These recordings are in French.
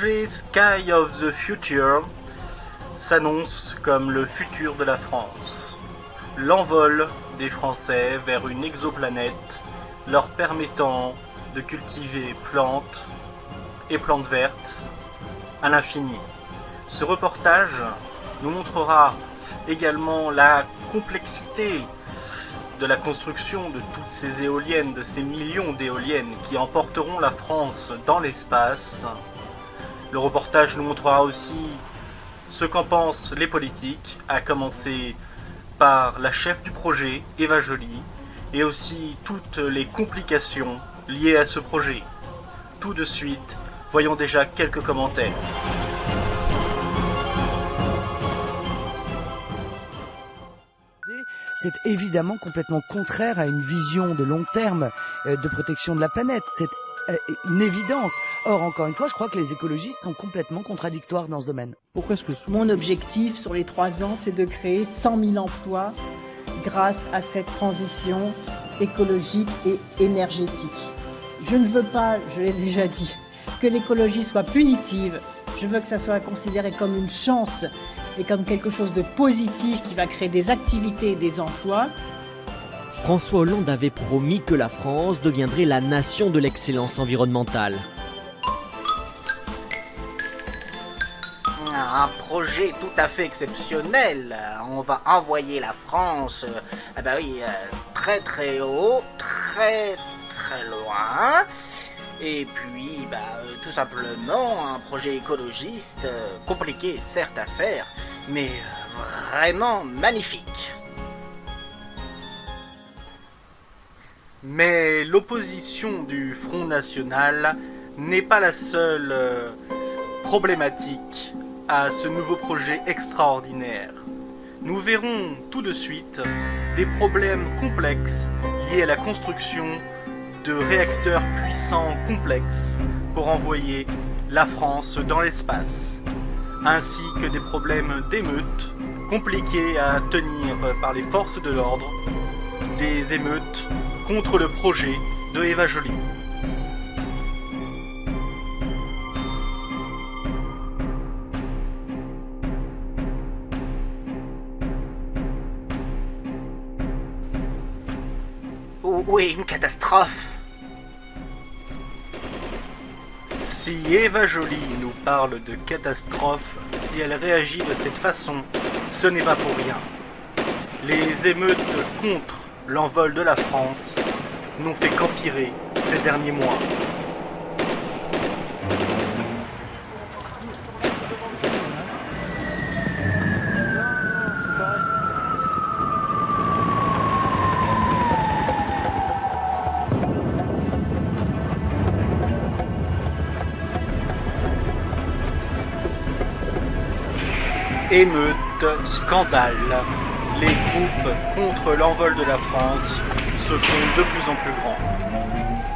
projet Sky of the Future s'annonce comme le futur de la France. L'envol des Français vers une exoplanète leur permettant de cultiver plantes et plantes vertes à l'infini. Ce reportage nous montrera également la complexité de la construction de toutes ces éoliennes, de ces millions d'éoliennes qui emporteront la France dans l'espace. Le reportage nous montrera aussi ce qu'en pensent les politiques, à commencer par la chef du projet, Eva Joly, et aussi toutes les complications liées à ce projet. Tout de suite, voyons déjà quelques commentaires. C'est évidemment complètement contraire à une vision de long terme de protection de la planète. C'est une évidence. Or, encore une fois, je crois que les écologistes sont complètement contradictoires dans ce domaine. Pourquoi est-ce que Mon objectif sur les 3 ans, c'est de créer 100 000 emplois grâce à cette transition écologique et énergétique. Je ne veux pas, je l'ai déjà dit, que l'écologie soit punitive. Je veux que ça soit considéré comme une chance et comme quelque chose de positif qui va créer des activités et des emplois. François Hollande avait promis que la France deviendrait la nation de l'excellence environnementale. Un projet tout à fait exceptionnel. On va envoyer la France très très haut, très très loin. Et puis, tout simplement, un projet écologiste, compliqué certes à faire, mais vraiment magnifique. Mais l'opposition du Front National n'est pas la seule problématique à ce nouveau projet extraordinaire. Nous verrons tout de suite des problèmes complexes liés à la construction de réacteurs puissants complexes pour envoyer la France dans l'espace, ainsi que des problèmes d'émeutes compliqués à tenir par les forces de l'ordre, des émeutes contre le projet de Eva Joly. Oui, une catastrophe. Si Eva Joly nous parle de catastrophe, si elle réagit de cette façon, ce n'est pas pour rien. Les émeutes contre l'envol de la France n'ont fait qu'empirer ces derniers mois. Émeutes, scandales, les groupes contre l'envol de la France se font de plus en plus grands.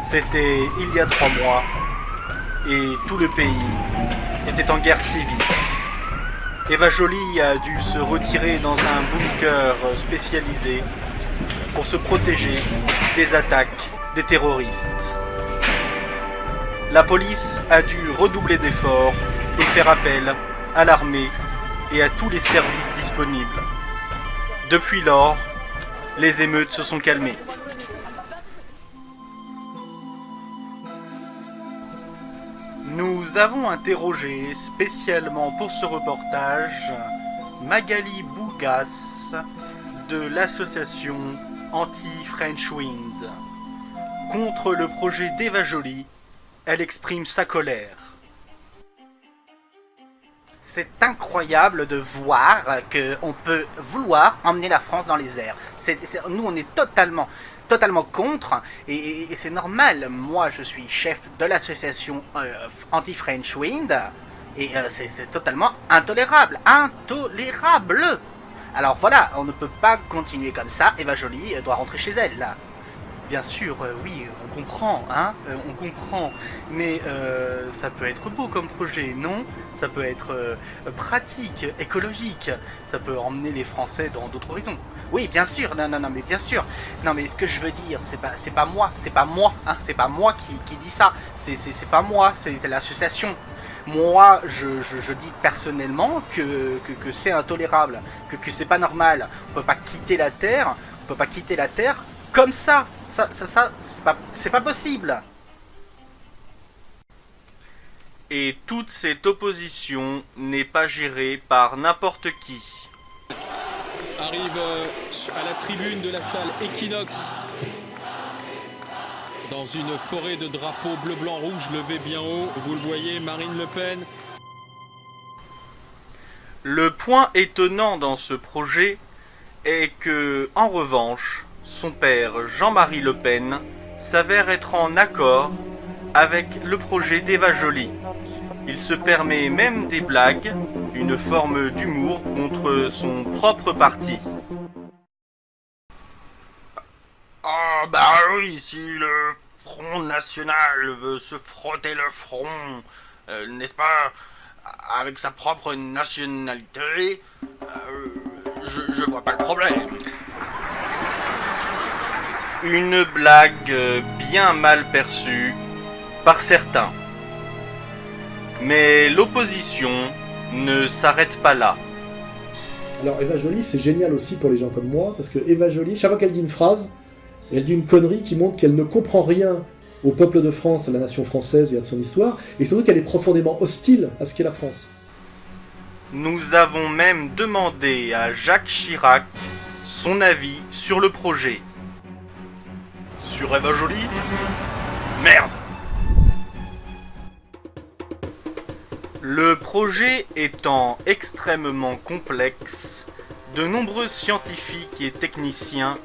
C'était il y a 3 mois et tout le pays était en guerre civile. Eva Joly a dû se retirer dans un bunker spécialisé pour se protéger des attaques des terroristes. La police a dû redoubler d'efforts et faire appel à l'armée et à tous les services disponibles. Depuis lors, les émeutes se sont calmées. Nous avons interrogé spécialement pour ce reportage Magali Bougas de l'association Anti-French Wind. Contre le projet d'Eva Joly, elle exprime sa colère. C'est incroyable de voir qu'on peut vouloir emmener la France dans les airs. Nous, on est totalement contre, et c'est normal. Moi, je suis chef de l'association Anti-French Wind, et c'est totalement intolérable. Intolérable. Alors voilà, on ne peut pas continuer comme ça. Eva Joly doit rentrer chez elle, là. Bien sûr, oui, on comprend, on comprend, mais ça peut être beau comme projet, non? Ça peut être pratique, écologique, ça peut emmener les Français dans d'autres horizons. Oui, bien sûr, non, mais bien sûr. Non, mais ce que je veux dire, c'est pas moi, c'est pas moi qui dis ça, c'est pas moi, c'est l'association. Moi, je dis personnellement que c'est intolérable, que c'est pas normal. On peut pas quitter la Terre, comme ça. Ça c'est pas possible. Et toute cette opposition n'est pas gérée par n'importe qui. Arrive à la tribune de la salle Equinox, dans une forêt de drapeaux bleu, blanc, rouge levés bien haut. Vous le voyez, Marine Le Pen. Le point étonnant dans ce projet est que, en revanche, son père Jean-Marie Le Pen s'avère être en accord avec le projet d'Eva Joly. Il se permet même des blagues, une forme d'humour contre son propre parti. Ah bah oui, si le Front National veut se frotter le front, n'est-ce pas, avec sa propre nationalité, je vois pas le problème. Une blague bien mal perçue par certains. Mais l'opposition ne s'arrête pas là. Alors Eva Joly, c'est génial aussi pour les gens comme moi, parce que Eva Joly, chaque fois qu'elle dit une phrase, elle dit une connerie qui montre qu'elle ne comprend rien au peuple de France, à la nation française et à son histoire, et surtout qu'elle est profondément hostile à ce qu'est la France. Nous avons même demandé à Jacques Chirac son avis sur le projet. Sur Eva Joly ? Merde! Le projet étant extrêmement complexe, de nombreux scientifiques et techniciens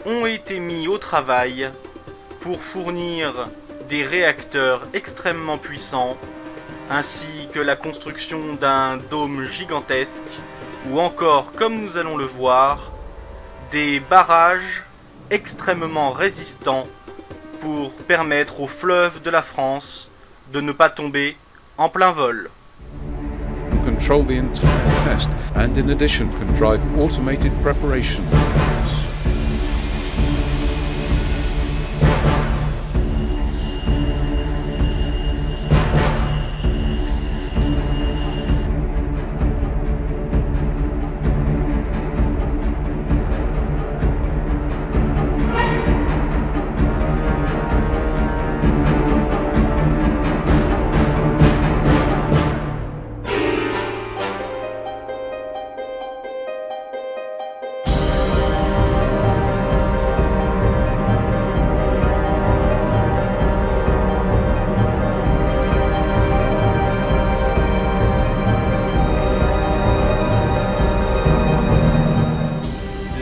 ont été mis au travail pour fournir des réacteurs extrêmement puissants, ainsi que la construction d'un dôme gigantesque, ou encore, comme nous allons le voir, des barrages extrêmement résistants pour permettre aux fleuves de la France de ne pas tomber en plein vol. Control the entire test and in addition can drive automated preparation.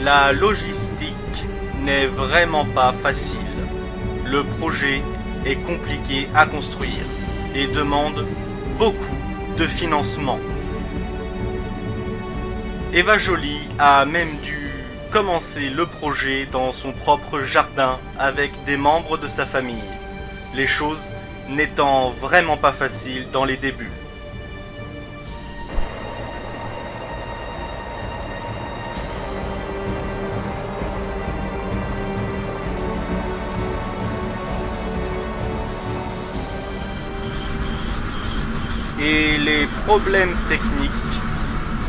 La logistique n'est vraiment pas facile. Le projet est compliqué à construire et demande beaucoup de financement. Eva Joly a même dû commencer le projet dans son propre jardin avec des membres de sa famille, les choses n'étant vraiment pas faciles dans les débuts. Et les problèmes techniques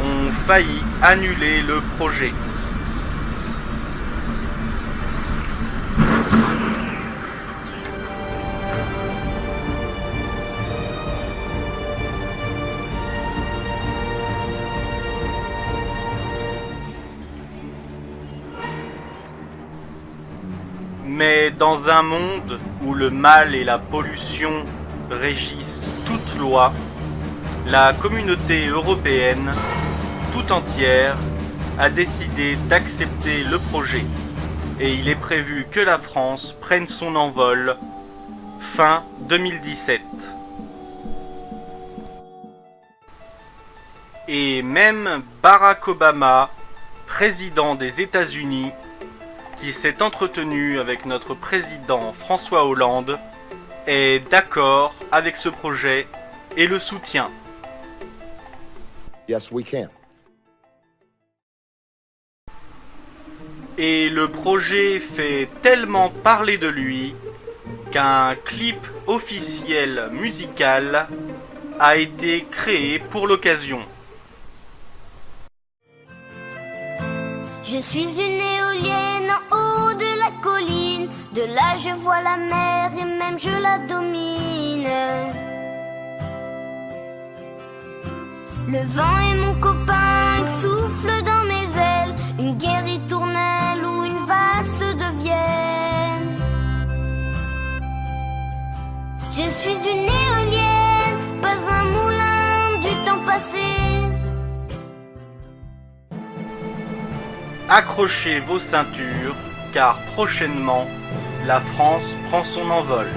ont failli annuler le projet. Mais dans un monde où le mal et la pollution régissent toute loi, la communauté européenne tout entière a décidé d'accepter le projet et il est prévu que la France prenne son envol fin 2017. Et même Barack Obama, président des États-Unis, qui s'est entretenu avec notre président François Hollande, est d'accord avec ce projet et le soutient. Yes, we can. Et le projet fait tellement parler de lui qu'un clip officiel musical a été créé pour l'occasion. Je suis une éolienne en haut de la colline. De là je vois la mer et même je la domine. Le vent est mon copain, il souffle dans mes ailes. Une guéritournelle ou une valse de Vienne. Je suis une éolienne, pas un moulin du temps passé. Accrochez vos ceintures, car prochainement, la France prend son envol.